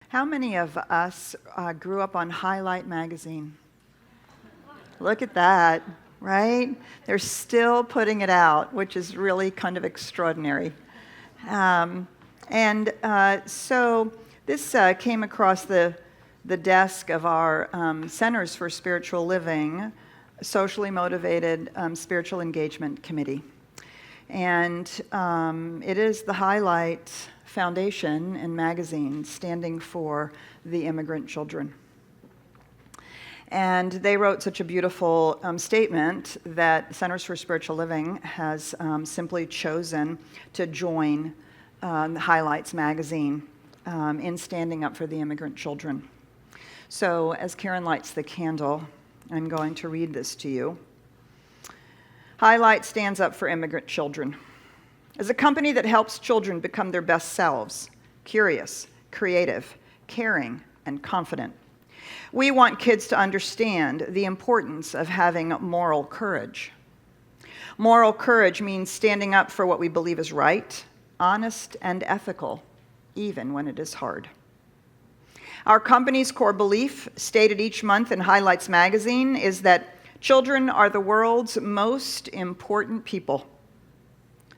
How many of us grew up on Highlight magazine? Look at that, right? They're still putting it out, which is really kind of extraordinary. So this came across the desk of our Centers for Spiritual Living, Socially Motivated Spiritual Engagement Committee. And it is the Highlight Foundation and magazine standing for the immigrant children. And they wrote such a beautiful statement that Centers for Spiritual Living has simply chosen to join the Highlights magazine in standing up for the immigrant children. So as Karen lights the candle, I'm going to read this to you. Highlight stands up for immigrant children. As a company that helps children become their best selves, curious, creative, caring, and confident, we want kids to understand the importance of having moral courage. Moral courage means standing up for what we believe is right, honest, and ethical, even when it is hard. Our company's core belief, stated each month in Highlights magazine, is that children are the world's most important people.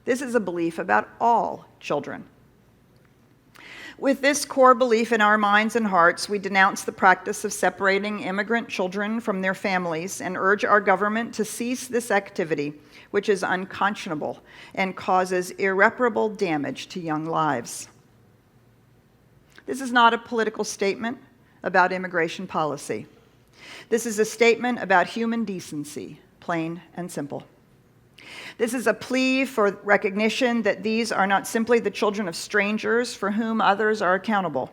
This is a belief about all children. With this core belief in our minds and hearts, we denounce the practice of separating immigrant children from their families and urge our government to cease this activity, which is unconscionable and causes irreparable damage to young lives. This is not a political statement about immigration policy. This is a statement about human decency, plain and simple. This is a plea for recognition that these are not simply the children of strangers for whom others are accountable.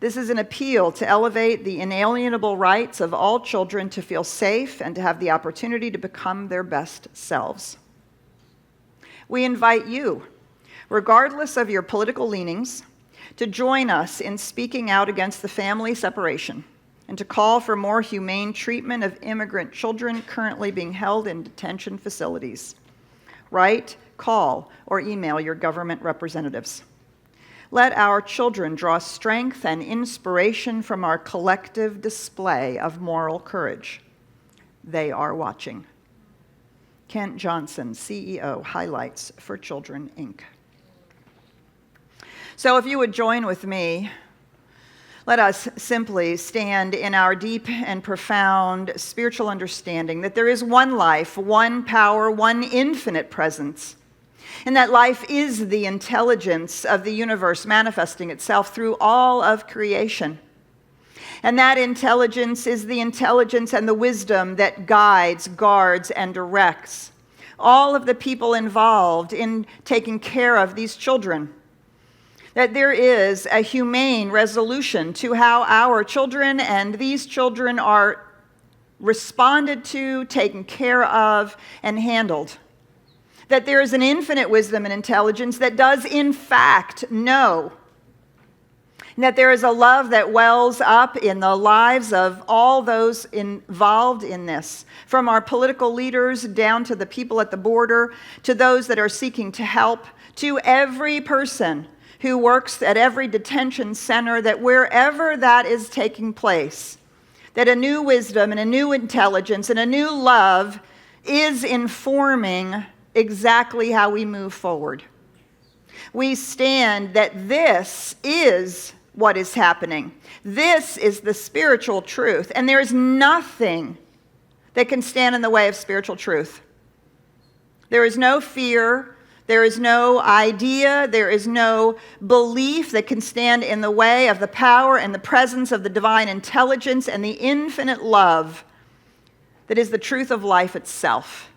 This is an appeal to elevate the inalienable rights of all children to feel safe and to have the opportunity to become their best selves. We invite you, regardless of your political leanings, to join us in speaking out against the family separation and to call for more humane treatment of immigrant children currently being held in detention facilities. Write, call, or email your government representatives. Let our children draw strength and inspiration from our collective display of moral courage. They are watching. Kent Johnson, CEO, Highlights for Children, Inc. So if you would join with me, let us simply stand in our deep and profound spiritual understanding that there is one life, one power, one infinite presence, and that life is the intelligence of the universe manifesting itself through all of creation. And that intelligence is the intelligence and the wisdom that guides, guards, and directs all of the people involved in taking care of these children. That there is a humane resolution to how our children and these children are responded to, taken care of, and handled. That there is an infinite wisdom and intelligence that does in fact know. And that there is a love that wells up in the lives of all those involved in this, from our political leaders down to the people at the border, to those that are seeking to help, to every person who works at every detention center, that wherever that is taking place, that a new wisdom and a new intelligence and a new love is informing exactly how we move forward. We stand that this is what is happening. This is the spiritual truth, and there is nothing that can stand in the way of spiritual truth. There is no fear. There is no idea, there is no belief that can stand in the way of the power and the presence of the divine intelligence and the infinite love that is the truth of life itself.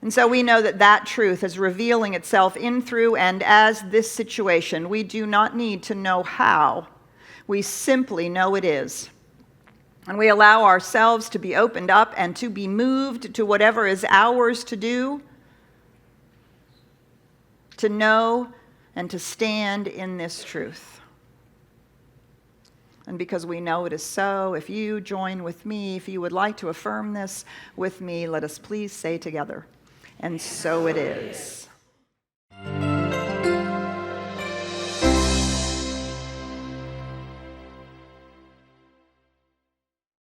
And so we know that that truth is revealing itself in, through, and as this situation. We do not need to know how. We simply know it is. And we allow ourselves to be opened up and to be moved to whatever is ours to do, to know and to stand in this truth. And because we know it is so, if you join with me, if you would like to affirm this with me, let us please say together, and so it is.